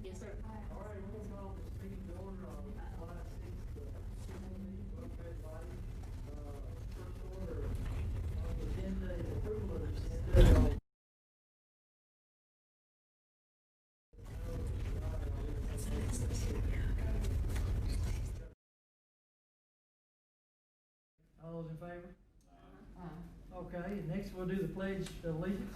Yes, sir. All right, we'll call this meeting to order on July 6th, first order on the agenda is approval of the agenda. All those in favor? Okay, next we'll do the pledge of allegiance.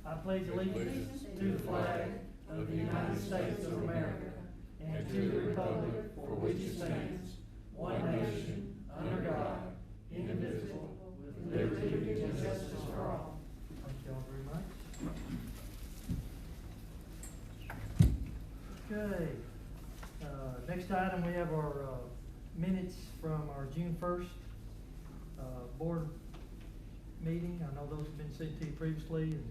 I pledge allegiance to the flag of the United States of America and to the republic for which it stands, one nation, under God, indivisible, with liberty and justice for all. Thank you all very much. Okay, next item, we have our minutes from our June 1st board meeting. I know those have been sent to you previously, and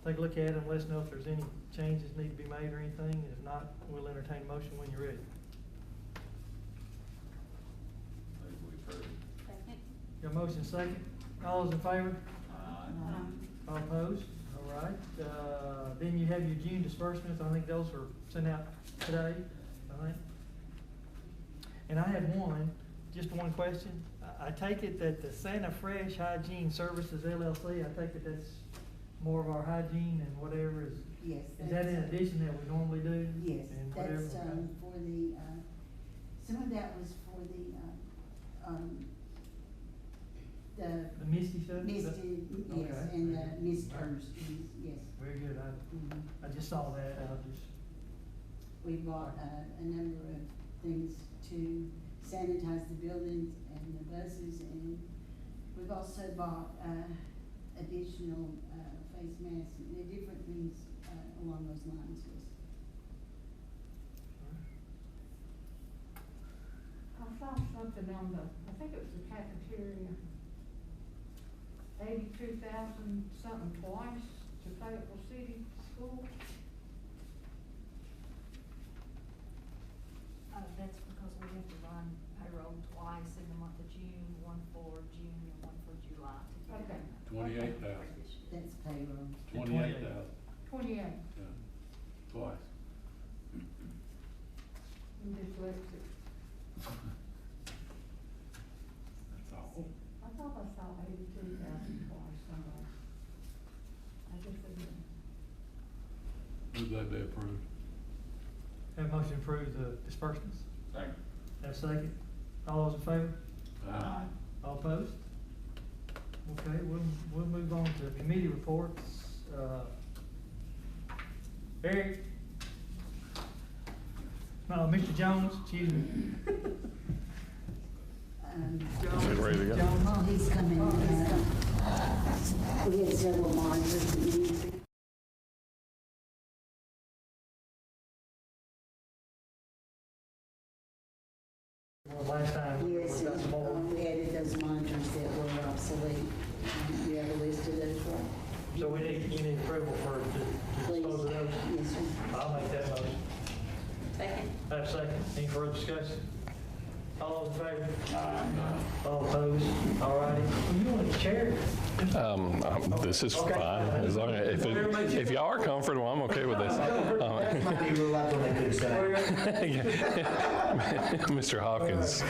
take a look at them, let us know if there's any changes need to be made or anything, and if not, we'll entertain a motion when you're ready. Second. Got a motion second? All those in favor? Aye. All opposed? All right. Then you have your June disbursements. I think those were sent out today, I think. And I had just one question. I take it that the Santa Fresh Hygiene Services LLC, I take it that's more of our hygiene and whatever is. Yes. Is that in addition that we normally do? Yes, And whatever? that's, for the, some of that was for the Misty stuff? misty, yes, Okay. and the misters, yes. Very good. Mhm. I just saw that. We bought, a number of things to sanitize the buildings and the buses, and we've also bought, additional, face masks and different things, along those lines, yes. I saw something on I think it was the cafeteria, 82,000 something twice to Fayetteville City School. That's because we have to run payroll twice in the month of June, one for June and one for July. Okay. 28,000. That's payroll. 28,000. 28. Yeah, twice. I'm dyslexic. That's all. I thought I saw 82,000 twice somewhere. I guess I didn't. Move that be approved. Have a motion to approve the disbursements. Second. Have a second. All those in favor? Aye. All opposed? Okay, we'll move on to committee reports. Eric? No, Mr. Jones, excuse me. Jones. Ready to go? Jones, oh, he's coming, we had several monitors that we needed. Last time. Yes, we got some more. we added those monitors that were obsolete. You have a list of those, right? So we need approval for, to Please. dispose of those? Yes, sir. I'll make that motion. Second. Have a second. Any further discussion? All those in favor? All opposed? All righty. Well, you want to chair? This is Okay. fine. As long as, if y'all are comfortable, I'm okay with this. Might be real life when they could have said. Mr. Hawkins.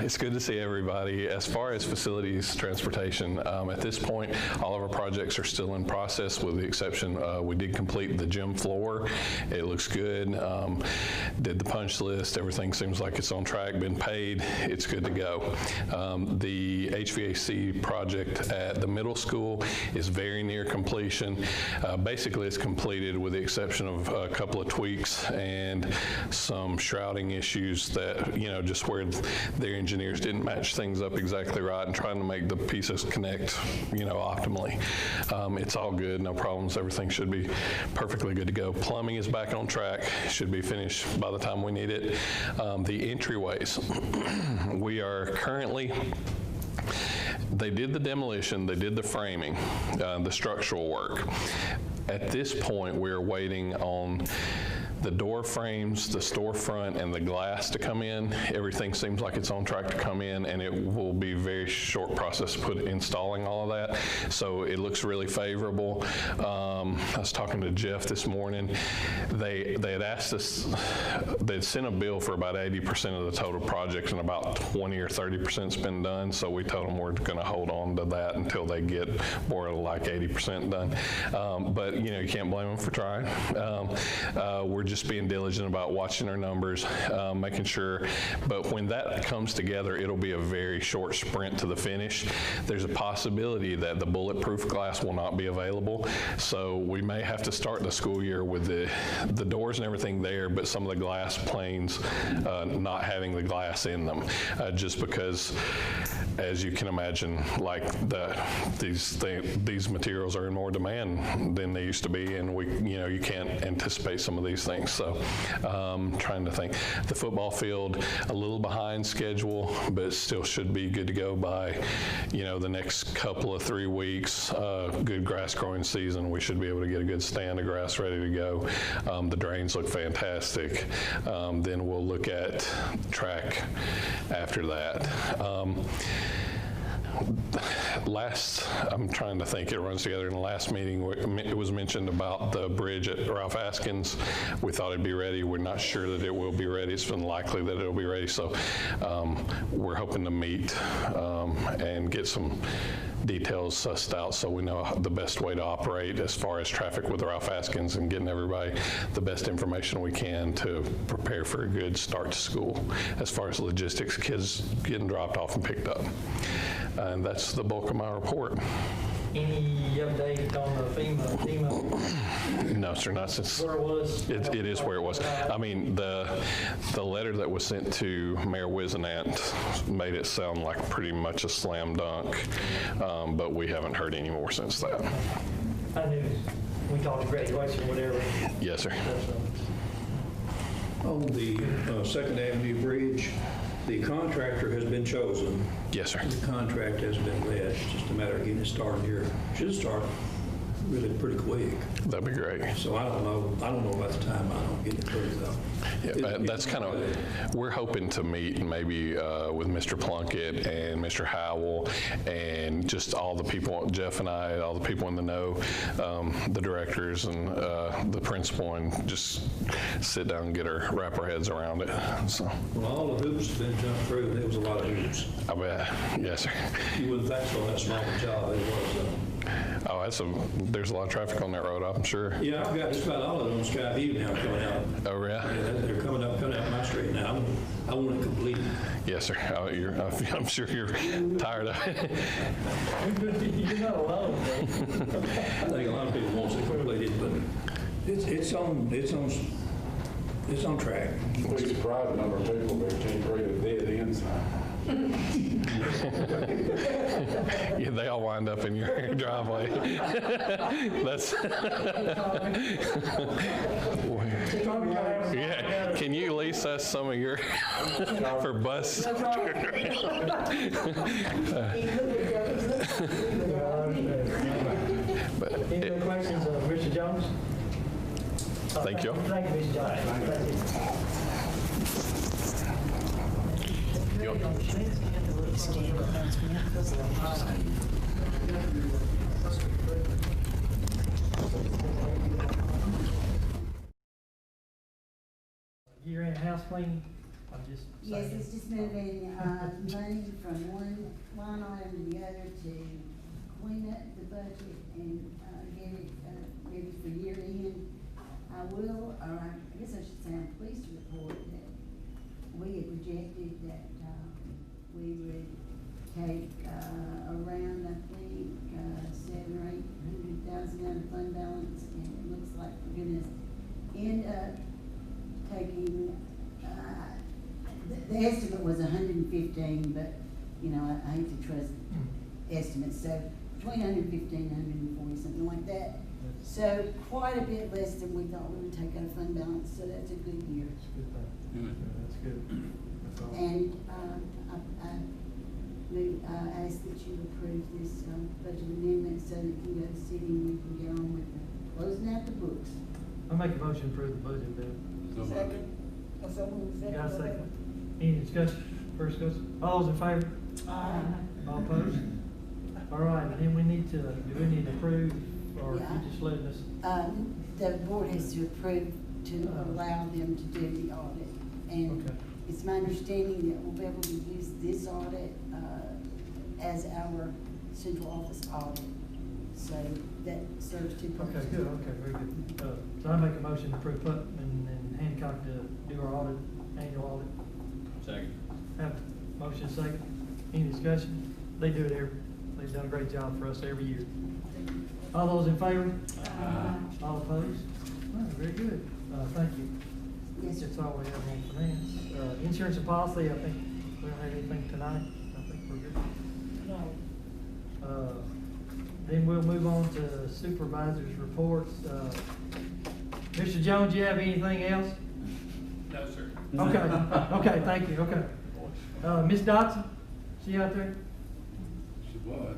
It's good to see everybody. As far as facilities transportation, at this point, all of our projects are still in process with the exception, we did complete the gym floor. It looks good. Did the punch list. Everything seems like it's on track, been paid. It's good to go. The HVAC project at the middle school is very near completion. Basically, it's completed with the exception of a couple of tweaks and some shrouding issues that, you know, just where their engineers didn't match things up exactly right and trying to make the pieces connect, you know, optimally. It's all good, no problems. Everything should be perfectly good to go. Plumbing is back on track, should be finished by the time we need it. The entryways, we are currently, they did the demolition, they did the framing, the structural work. At this point, we're waiting on the door frames, the storefront, and the glass to come in. Everything seems like it's on track to come in, and it will be a very short process installing all of that. So it looks really favorable. I was talking to Jeff this morning. They had asked us, they'd sent a bill for about 80% of the total project, and about 20 or 30%'s been done. So we told them we're going to hold on to that until they get more like 80% done. But you know, you can't blame them for trying. We're just being diligent about watching our numbers, making sure. But when that comes together, it'll be a very short sprint to the finish. There's a possibility that the bulletproof glass will not be available. So we may have to start the school year with the doors and everything there, but some of the glass planes not having the glass in them, just because, as you can imagine, like these materials are in more demand than they used to be, and you can't anticipate some of these things. So trying to think. The football field, a little behind schedule, but still should be good to go by, the next couple of 3 weeks. Good grass growing season. We should be able to get a good stand of grass ready to go. The drains look fantastic. Then we'll look at track after that. I'm trying to think, it runs together. In the last meeting, it was mentioned about the bridge at Ralph Askins. We thought it'd be ready. We're not sure that it will be ready. It's been likely that it'll be ready. So we're hoping to meet and get some details sussed out so we know the best way to operate as far as traffic with Ralph Askins and getting everybody the best information we can to prepare for a good start to school as far as logistics, kids getting dropped off and picked up. And that's the bulk of my report. Any update on the FEMA? No, sir, not since. Where it was? It is where it was. I mean, the letter that was sent to Mayor Wisenant made it sound like pretty much a slam dunk, but we haven't heard any more since that. I knew we talked graduation or whatever. Yes, sir. On the 2nd Avenue Bridge, the contractor has been chosen. Yes, sir. The contract has been let. It's just a matter of getting it started here. Should start really pretty quick. That'd be great. So I don't know about the timeline on getting it approved though. Yeah, that's kind of, we're hoping to meet maybe with Mr. Plunkett and Mr. Howell and just all the people, Jeff and I, all the people in the know, the directors and the principal, and just sit down and wrap our heads around it. So. Well, all the hoops have been jumped through. There was a lot of hoops. I bet. Yes, sir. You wouldn't think so on that small job. It was. Oh, there's a lot of traffic on that road, I'm sure. Yeah, I've got just about all of them on Skyview now coming out. Oh, yeah? Yeah, they're coming up my street now. I want it complete. Yes, sir. I'm sure you're tired of it. You're not alone, bro. I think a lot of people want it completed, but it's on track. You'd be surprised the number of people that can't read a dead end sign. Yeah, they all wind up in your driveway. That's. Yeah, can you lease us some of your for bus? Any other questions of Mr. Jones? Thank you. Thank you, Mr. Jones. Thank you. Year-end house cleaning, I'm just Yes, saying. it's just moving, money from one line item to the other to clean up the budget and, get it, ready for year end. I will, or I guess I should say I'm pleased to report that we had projected that, we would take, around, I think, $700,000 or $800,000 out of fund balance, and it looks like we're gonna end up taking, the estimate was 115, but, you know, I hate to trust estimates, so between 115 and 140, something like that. So quite a bit less than we thought we would take out of fund balance, so that's a good year. That's a good thing. Yeah, that's good. That's all. And, I ask that you approve this, budget amendment so that you can go to city and we can get on with closing out the books. I'll make a motion to approve the budget bill. Second. So moved. You got a second? Any discussion? First discussion? All those in favor? Aye. All opposed? All right, and then we need to, do we need to approve, or Yeah. you just letting us? The board has to approve to allow them to do the audit. And Okay. it's my understanding that we'll be able to use this audit, as our central office audit. So that serves two purposes. Okay, good, okay, very good. So I make a motion to approve Putnam and Hancock to do our audit, annual audit. Second. Have a motion second. Any discussion? They do it they've done a great job for us every year. All those in favor? All opposed? All right, very good. Thank you. Yes, sir. That's all we have on finance. Insurance and policy, I think we don't have anything tonight. I think we're good. No. Then we'll move on to supervisors' reports. Mr. Jones, you have anything else? No, sir. Okay, thank you, okay. Ms. Dotson, she out there? She was.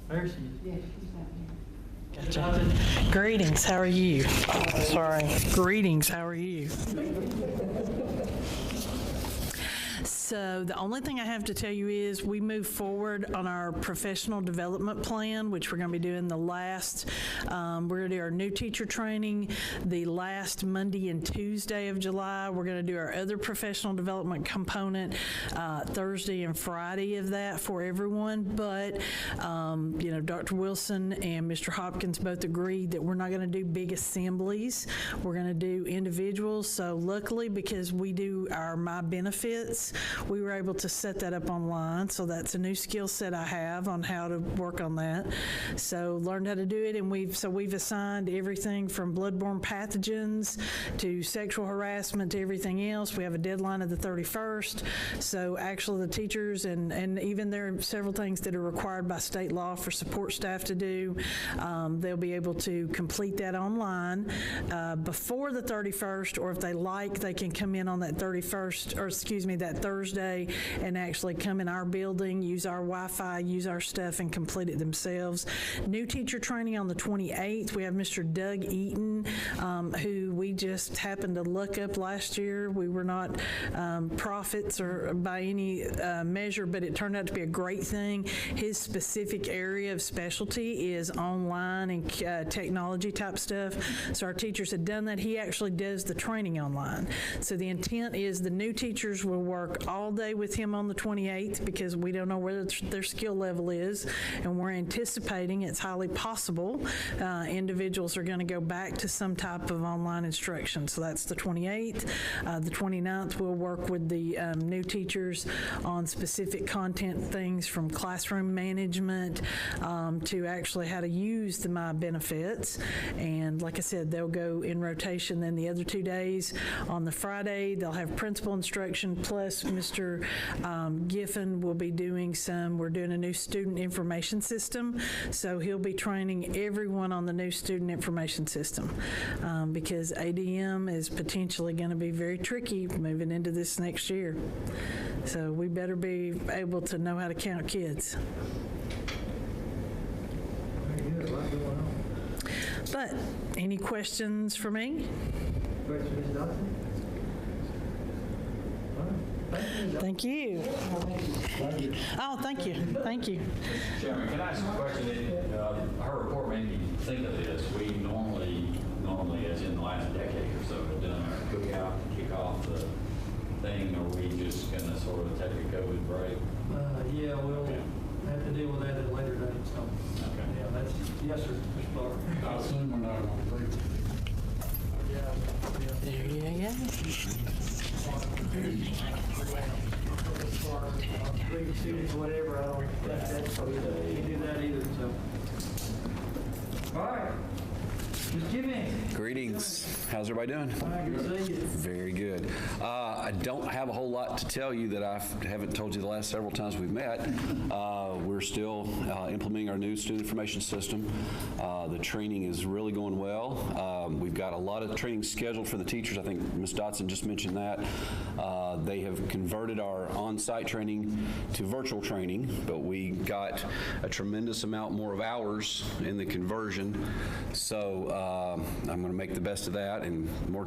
There she is. Yes, she's out Ms. Dotson? Greetings, how are you? Sorry. Greetings, how are you? So the only thing I have to tell you is we move forward on our professional development plan, which we're going to be doing the last, we're going to do our new teacher training the last Monday and Tuesday of July. We're going to do our other professional development component Thursday and Friday of that for everyone. But, you know, Dr. Wilson and Mr. Hopkins both agreed that we're not going to do big assemblies. We're going to do individuals. So luckily, because we do our My Benefits, we were able to set that up online. So that's a new skill set I have on how to work on that. So learned how to do it, and we've assigned everything from bloodborne pathogens to sexual harassment to everything else. We have a deadline of the 31st. So actually the teachers and even there are several things that are required by state law for support staff to do. They'll be able to complete that online before the 31st, or if they like, they can come in on that 31st, or excuse me, that Thursday, and actually come in our building, use our Wi-Fi, use our stuff, and complete it themselves. New teacher training on the 28th. We have Mr. Doug Eaton, who we just happened to look up last year. We were not prophets or by any measure, but it turned out to be a great thing. His specific area of specialty is online and technology type stuff. So our teachers had done that. He actually does the training online. So the intent is the new teachers will work all day with him on the 28th, because we don't know where their skill level is, and we're anticipating it's highly possible individuals are going to go back to some type of online instruction. So that's the 28th. The 29th, we'll work with the new teachers on specific content things from classroom management to actually how to use the My Benefits. And like I said, they'll go in rotation. Then the other 2 days, on the Friday, they'll have principal instruction, plus Mr. Giffen will be doing we're doing a new student information system. So he'll be training everyone on the new student information system because ADM is potentially going to be very tricky moving into this next year. So we better be able to know how to count kids. Very good, a lot going on. But any questions for me? Questions, Ms. Dotson? All right. Thank you. Oh, thank you. Thank you. Chairman, can I ask a question? Her report made me think of this. We normally, as in the last decade or so, have done our cookout, kick off the thing. Are we just going to sort of take a COVID break? Yeah, we'll have to deal with that at a later date, so. Okay. Yeah, that's, yes, sir, Mr. Clark. I assume we're not on break. There you go. Big students, whatever, I don't think that's, so we can't do that either, so. All right. Ms. Jimmy. Greetings. How's everybody doing? Hi, good to see you. Very good. I don't have a whole lot to tell you that I haven't told you the last several times we've met. We're still implementing our new student information system. The training is really going well. We've got a lot of training scheduled for the teachers. I think Ms. Dotson just mentioned that. They have converted our on-site training to virtual training, but we got a tremendous amount more of hours in the conversion. So I'm going to make the best of that, and more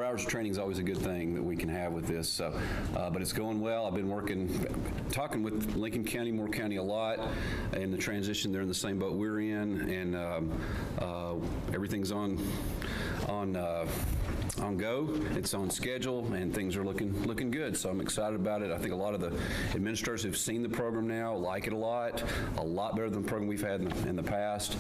hours of training is always a good thing that we can have with this. So, but it's going well. I've been talking with Lincoln County, Moore County a lot, and the transition. They're in the same boat we're in, and everything's on go. It's on schedule, and things are looking good. So I'm excited about it. I think a lot of the administrators who've seen the program now like it a lot better than the program we've had in the past.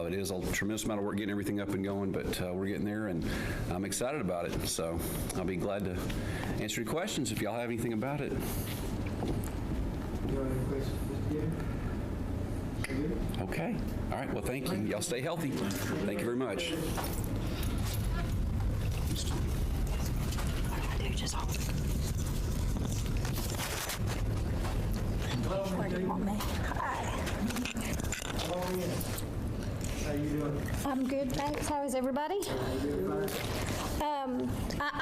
It is a tremendous amount of work getting everything up and going, but we're getting there, and I'm excited about it. So I'll be glad to answer your questions if y'all have anything about it. You have any questions, Mr. Jimmy? Good? Okay. All right. Well, thank you. Y'all stay healthy. Thank you very much. Hello, Ms. Jimmy. Hi. Hello, Ian. How you doing? I'm good, thanks. How is everybody?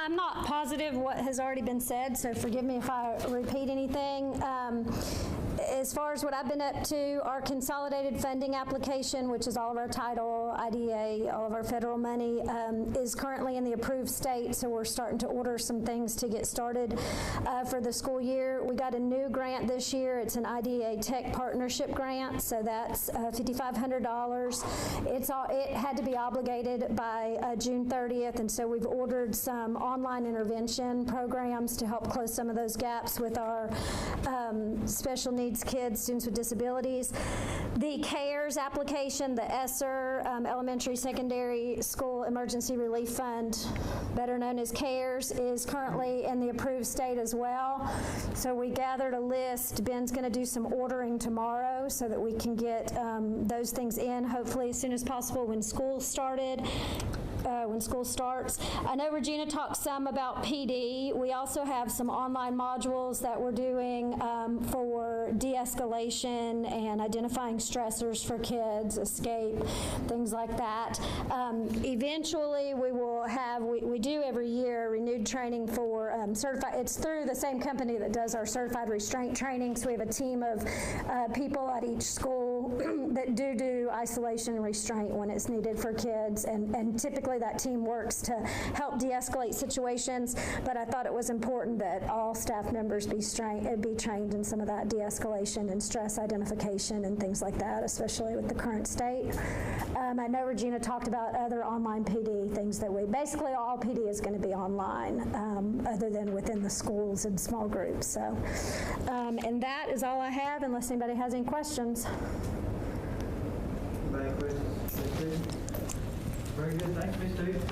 I'm not positive what has already been said, so forgive me if I repeat anything. As far as what I've been up to, our consolidated funding application, which is all of our title, IDA, all of our federal money, is currently in the approved state, so we're starting to order some things to get started for the school year. We got a new grant this year. It's an IDA Tech Partnership Grant, so that's $5,500. It had to be obligated by June 30th, and so we've ordered some online intervention programs to help close some of those gaps with our special needs kids, students with disabilities. The CARES application, the ESSER, Elementary Secondary School Emergency Relief Fund, better known as CARES, is currently in the approved state as well. So we gathered a list. Ben's going to do some ordering tomorrow so that we can get those things in, hopefully as soon as possible when school started. When school starts. I know Regina talked some about PD. We also have some online modules that we're doing for de-escalation and identifying stressors for kids, escape, things like that. Eventually, we will have, we do every year, renewed training for certified, it's through the same company that does our certified restraint training, so we have a team of people at each school that do isolation and restraint when it's needed for kids, and typically that team works to help de-escalate situations, but I thought it was important that all staff members be trained in some of that de-escalation and stress identification and things like that, especially with the current state. I know Regina talked about other online PD things that basically all PD is going to be online other than within the schools and small groups. So, and that is all I have unless anybody has any questions. Anybody have questions? Very good. Thanks, Ms. Steve.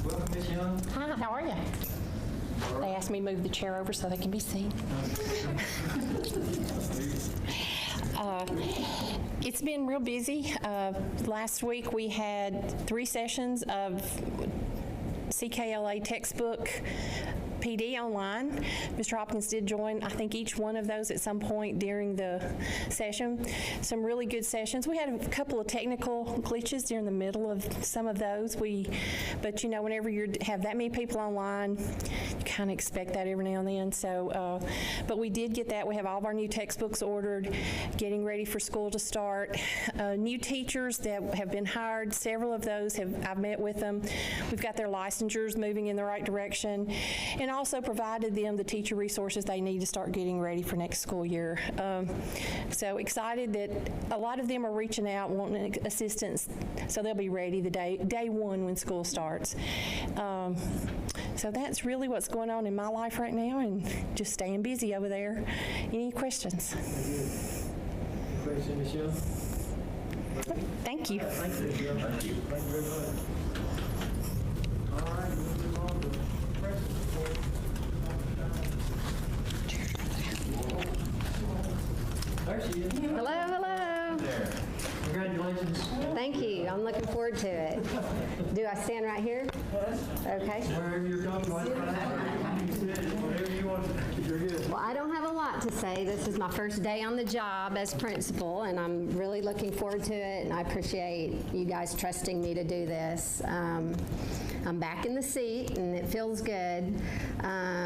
Welcome, Ms. Young. Hi, how are you? They asked me to move the chair over so they can be seen. It's been real busy. Last week we had 3 sessions of CKLA textbook PD online. Mr. Hopkins did join, I think, each one of those at some point during the session. Some really good sessions. We had a couple of technical glitches during the middle of some of those. But you know, whenever you have that many people online, you kind of expect that every now and then. So, but we did get that. We have all of our new textbooks ordered, getting ready for school to start. New teachers that have been hired, several of those I've met with them. We've got their licensures moving in the right direction, and also provided them the teacher resources they need to start getting ready for next school year. So excited that a lot of them are reaching out, wanting assistance, so they'll be ready the day one when school starts. So that's really what's going on in my life right now, and just staying busy over there. Any questions? Question, Michelle? Thank you. Thank you, Michelle. Thank you. Thank you very much. All right, we'll move on to press report. There she is. Hello, hello. There. Congratulations. Thank you. I'm looking forward to it. Do I stand right here? Okay. Wherever you're comfortable, whatever you want, you're good. Well, I don't have a lot to say. This is my first day on the job as principal, and I'm really looking forward to it, and I appreciate you guys trusting me to do this. I'm back in the seat, and it feels good.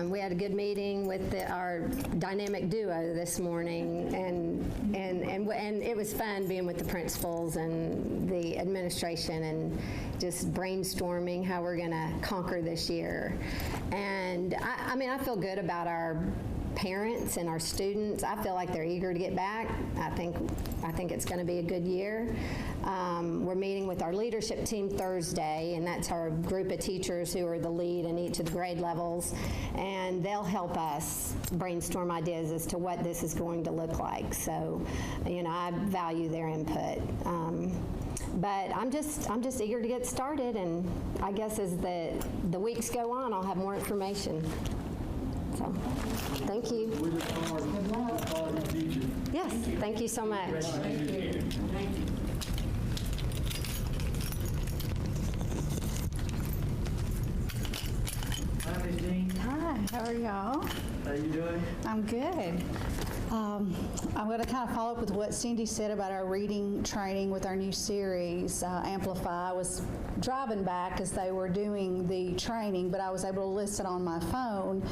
We had a good meeting with our dynamic duo this morning, and it was fun being with the principals and the administration and just brainstorming how we're going to conquer this year. And I mean, I feel good about our parents and our students. I feel like they're eager to get back. I think it's going to be a good year. We're meeting with our leadership team Thursday, and that's our group of teachers who are the lead in each of the grade levels, and they'll help us brainstorm ideas as to what this is going to look like. So, you know, I value their input. But I'm just eager to get started, and I guess as the weeks go on, I'll have more information. So, thank you. We look forward to the future. Yes, thank you so much. Thank you. Hi, Ms. Jean. Hi, how are y'all? How you doing? I'm good. I'm going to kind of follow up with what Cindy said about our reading training with our new series, Amplify. I was driving back as they were doing the training, but I was able to listen on my phone.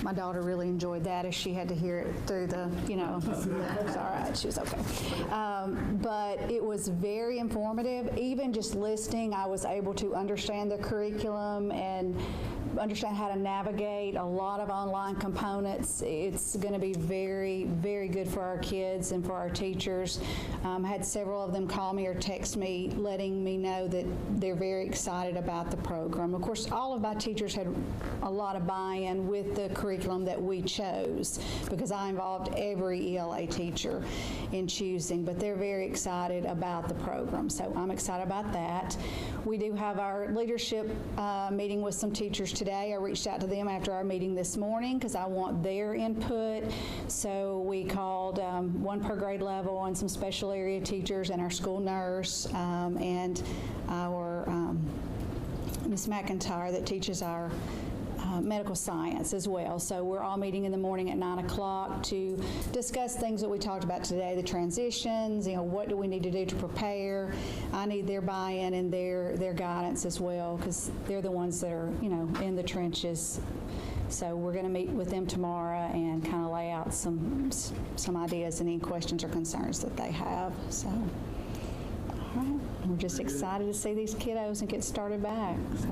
My daughter really enjoyed that as she had to hear it through the, you know, it's all right, she was okay. But it was very informative. Even just listening, I was able to understand the curriculum and understand how to navigate a lot of online components. It's going to be very, very good for our kids and for our teachers. I had several of them call me or text me letting me know that they're very excited about the program. Of course, all of my teachers had a lot of buy-in with the curriculum that we chose because I involved every ELA teacher in choosing, but they're very excited about the program. So I'm excited about that. We do have our leadership meeting with some teachers today. I reached out to them after our meeting this morning because I want their input. So we called one per grade level and some special area teachers and our school nurse and our Ms. McIntyre that teaches our medical science as well. So we're all meeting in the morning at 9 o'clock to discuss things that we talked about today, the transitions, you know, what do we need to do to prepare. I need their buy-in and their guidance as well because they're the ones that are, you know, in the trenches. So we're going to meet with them tomorrow and kind of lay out some ideas and any questions or concerns that they have. So, all right. We're just excited to see these kiddos and get started back. So,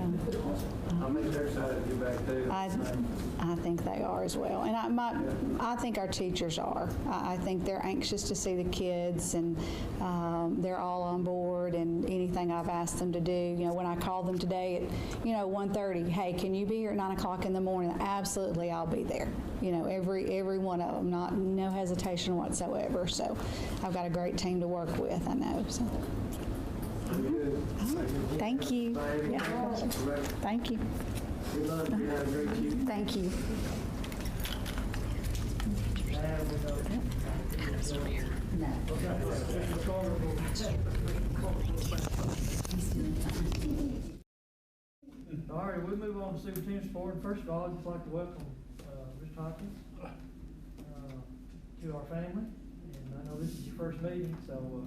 I think they're excited to get back too. I think they are as well. And I think our teachers are. I think they're anxious to see the kids, and they're all on board, and anything I've asked them to do. You know, when I called them today at, 1:30, hey, can you be here at 9 o'clock in the morning? Absolutely, I'll be there. You know, every one of them, no hesitation whatsoever. So I've got a great team to work with, I know. So. Thank you. Yeah. Thank you. Good luck. You have a great year. Thank you. All right, we'll move on to superintendent's report. First of all, I'd just like to welcome Mr. Hopkins to our family. And I know this is your first meeting, so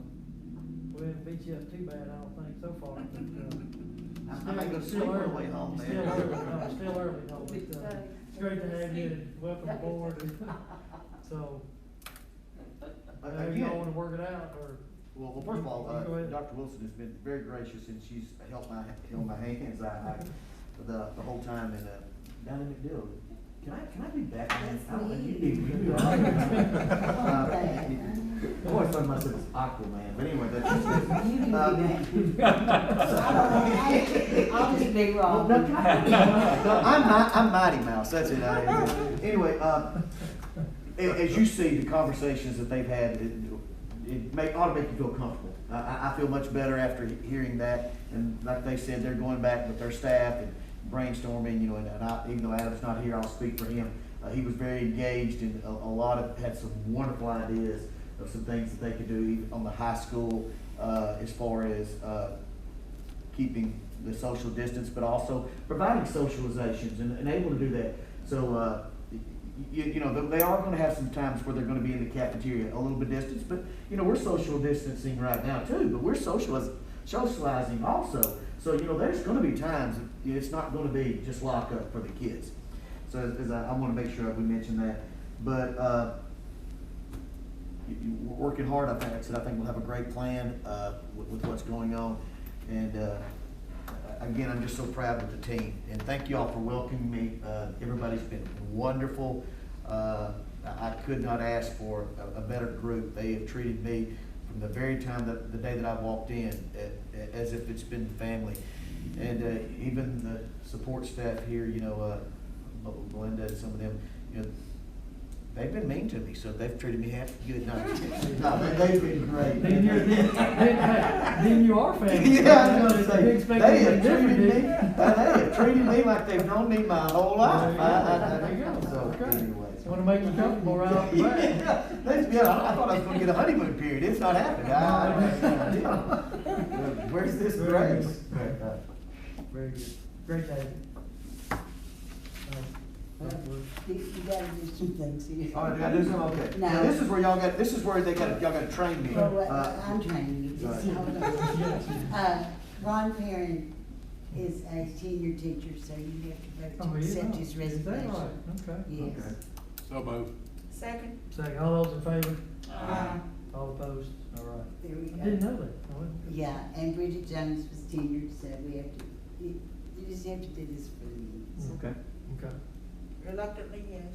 we haven't beat you up too bad, I don't think, so far. But I may go to sleep on the way home Still there. early, no, still early, no, but, it's great to have you and welcome aboard. So, how you all want to work it out, or? Well, first of all, You go ahead. Dr. Wilson has been very gracious, and she's held my hands the whole time, and down in McDill. Can I be back? I don't think you need to. I always thought myself as Aquaman, but anyway, that's I'll just be wrong. No, I'm Mighty Mouse, that's it. Anyway, as you see, the conversations that they've had, it ought to make you feel comfortable. I feel much better after hearing that, and like they said, they're going back with their staff and brainstorming, and even though Adam's not here, I'll speak for him. He was very engaged and had some wonderful ideas of some things that they could do even on the high school, as far as keeping the social distance, but also providing socializations and able to do that. So, they are going to have some times where they're going to be in the cafeteria a little bit distance, but we're social distancing right now too, but we're socializing also. So, there's going to be times it's not going to be just lock up for the kids. So I want to make sure we mention that. But we're working hard. I think we'll have a great plan with what's going on. And again, I'm just so proud of the team. And thank you all for welcoming me. Everybody's been wonderful. I could not ask for a better group. They have treated me from the very time the day that I walked in as if it's been family. And even the support staff here, Belinda and some of them, they've been mean to me, so they've treated me half good. No, they've been great. Then you are family. Yeah, I was going to say, they have treated me like they've known me my whole life. There you go. So anyway. Want to make you comfortable right off the bat. I thought I was going to get a honeymoon period. It's not happening. Where's this grace? Very good. Great to have you. You gotta do some things here. All right, I do some, okay. No. Now, this is where y'all got to train me. I'm training you, just hold on. Ron Perrin is a senior teacher, so you have to vote to accept his resignation. Is that right? Okay. Yes. Okay. So moved. Second. Second, all those in favor? Aye. All opposed? All right. There we go. I didn't know that. Yeah, and Bridget Jones was tenured, so we have to, you just have to do this for the meetings. Okay. Okay. Reluctantly, yes.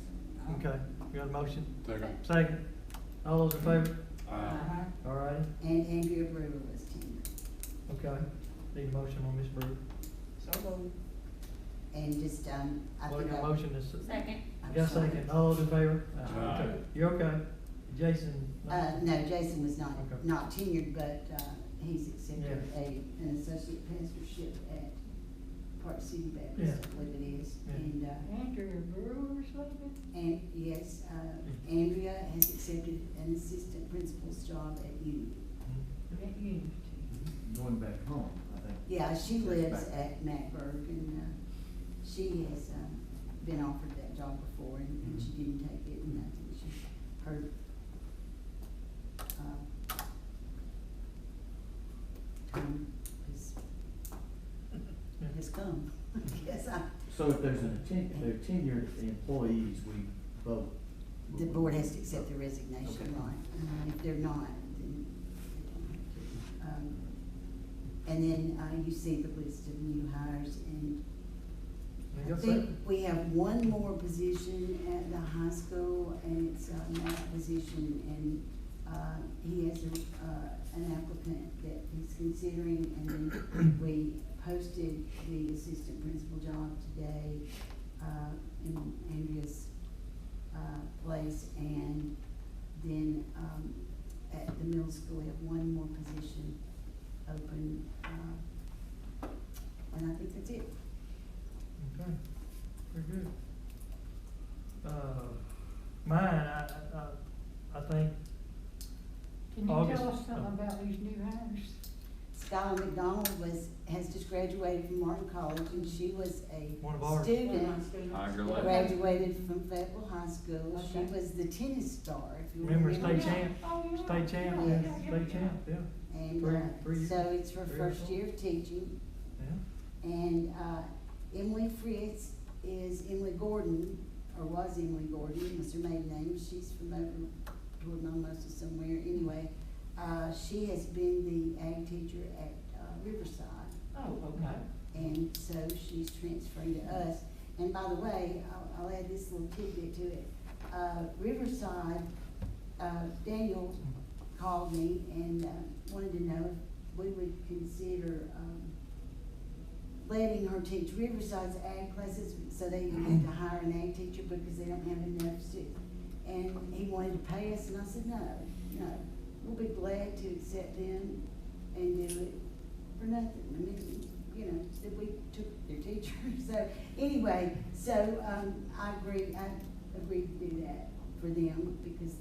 Okay. You got a motion? Second. Second. All those in favor? Uh-huh. All right. And Andrea Brewer was tenured. Okay. Need a motion on Ms. Brewer. So moved. And just, I Well, think your motion is. Second. Got a second. All those in favor? Aye. Okay. You're okay. Jason? no, Jason was not, Okay. not tenured, but, he's accepted Yeah. an associate pastorship at Park City Yeah. Baptist, I believe it is. Yeah. And, Andrea Brewer's leaving? and yes, Andrea has accepted an assistant principal's job at Unity. At Unity. Going back home, I think. Yeah, she That's lives back. at Macburg, and, she has, been offered that job before, and she didn't take it, and I think her, time has come. Yes, So if there's they're tenured employees, we vote. the board has to accept the resignation, Okay. right? If they're not, then they don't have to. And then, you see the list of new hires, and I think we have one more position at the high school, and it's a math position, and, he has an applicant that he's considering, and then we posted the assistant principal job today, in Andrea's, place, and then, at the middle school, we have one more position open, and I think that's it. Okay. Very good. Mine, I think. Can you August. tell us something about these new hires? Skylar McDonald has just graduated from Martin College, and she was One of a ours. student, High graduated from Fayetteville High School. She Okay. was the tennis star, if you Remember remember. state champ? Oh, yeah. State champ, Yeah. yeah, state champ, yeah. And, Three years. so it's her 3 or first 4. year of teaching, Yeah. And Emily Fritz is Emily Gordon, or was Emily Gordon, was her maiden name. She's from over toward Mimosa somewhere. Anyway, she has been the ag teacher at Riverside. Oh, okay. And so she's transferring to us. And by the way, I'll add this little tidbit to it. Riverside, Daniel called me and wanted to know if we would consider letting her teach Riverside's ag classes so they can get to hire an ag teacher because they don't have enough students. And he wanted to pay us, and I said, no, we'll be glad to accept them and do it for nothing. I mean, that we took their teacher. So anyway, I agreed to do that for them because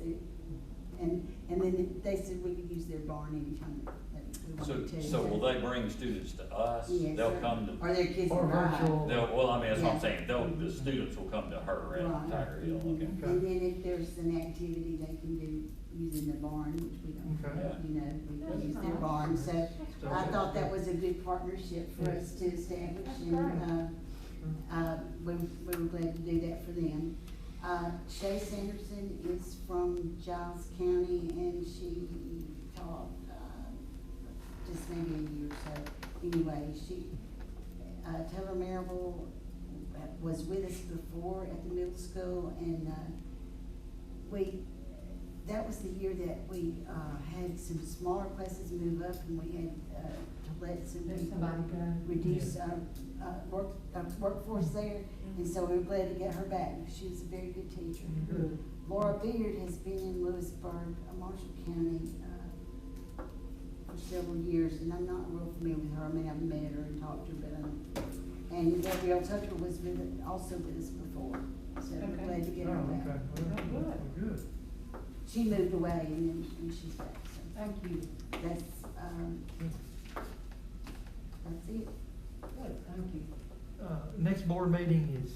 and then they said we could use their barn anytime that we wanted to. So will they bring students to us? Yes, They'll sir. come to. Or their kids Or will ride. virtual. Well, I mean, that's what I'm Yeah. saying. The students will come to her at Right. Tiger Hill. Okay. And then if there's an activity they can do using the barn, which we don't, Okay. we can use their barn. So I thought that was a good partnership for us to establish, and we were glad to do that for them. Shay Sanderson is from Giles County, and she taught just maybe a year or so. Anyway, Taylor Marable was with us before at the middle school, and that was the year that we had some smaller classes move up, and we had to let some Let people somebody go. reduce workforce there, and so we were glad to get her back. She was a very good teacher. Good. Laura Beard has been in Lewisburg, Marshall County, for several years, and I'm not real familiar with her. I mean, I've met her and talked to her, but and Gabrielle Tucker was also with us before, so we're Okay. glad to get her Oh, back. okay. Well, good. She moved away, and she's back, so Thank you. that's it. Good, thank you. Next board meeting is,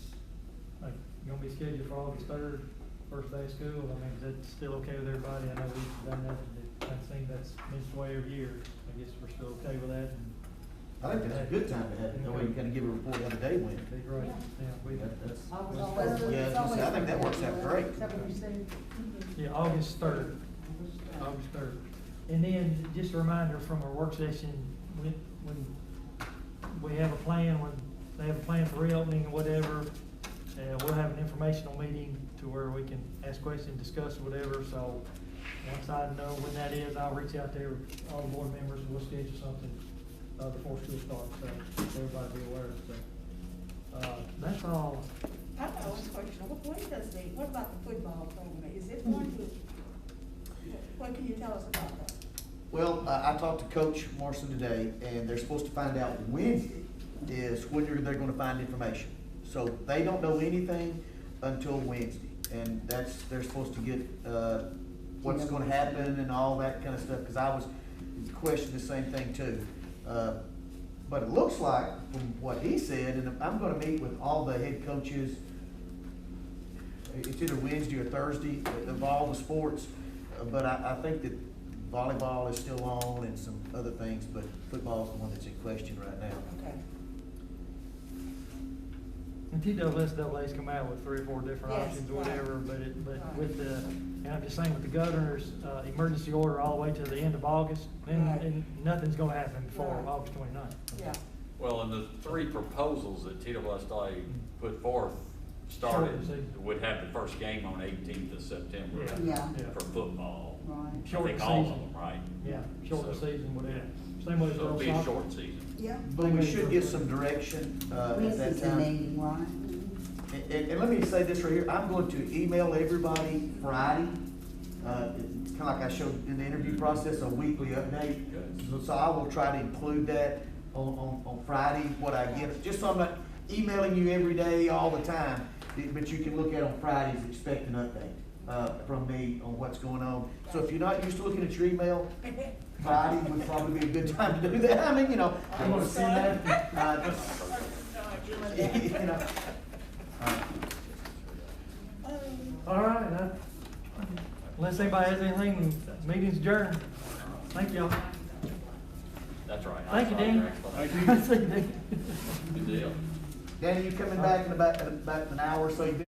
gonna be scheduled for August 3rd, first day of school. I mean, is that still okay with everybody? I know we've done that, and I think that's been this way every year. I guess we're still okay with that. And I think that's a good time to have it, that way you kind of give a report how the day went. be great. Yeah, That's, I was Well, always- yeah, it's always I think that works out great. Is that what you said? yeah, August 3rd. August 3rd. And then just a reminder from our work session, when we have a plan, when they have a plan for reopening or whatever, we'll have an informational meeting to where we can ask questions, discuss whatever. So once I know when that is, I'll reach out to all the board members and we'll schedule something before school starts, so everybody be aware. So that's all. I have one question. What about the football program? Is it going to, what can you tell us about that? Well, I talked to Coach Morrison today, and they're supposed to find out Wednesday is when they're gonna find information. So they don't know anything until Wednesday, and they're supposed to get, what's gonna happen and all that kind of stuff, because I was questioning the same thing too. But it looks like, from what he said, and I'm gonna meet with all the head coaches, it's either Wednesday or Thursday of all the sports, but I think that volleyball is still on and some other things, but football's the one that's in question right now. Okay. And TSSA's come out with 3 or 4 different Yes, options, right. whatever, but Right. with the, and I'm just saying with the governor's, emergency order all the way to the end of August, Right. and nothing's gonna happen before Right. August 29th. Yeah. Well, and the 3 proposals that TSSA put forth Shorten the season. would have the first game on 18th of September Yeah. for football. Right. I Shorten think the all of season. them, right? Yeah, shorten the So- season, whatever. Same way as So it'll girls be a soccer. short season. Yeah. But we should get some direction, at that Wednesday's the time. meeting, right? And let me say this right here, I'm going to email everybody Friday. It's kind of like I showed in the interview process, a weekly update. Good. So I will try to include that on Friday, what I get, just so I'm not emailing you every day, all the time. But you can look at on Fridays, expect an update from me on what's going on. So if you're not used to looking at your email, Friday would probably be a good time to do that. I mean, I'm gonna send that, you know. All right, unless anybody has anything, meeting's adjourned. Thank y'all. That's That's right. Thank you, I saw Dean. your explanation. See you, Dean. Good deal. Danny, you coming back in about an hour or so?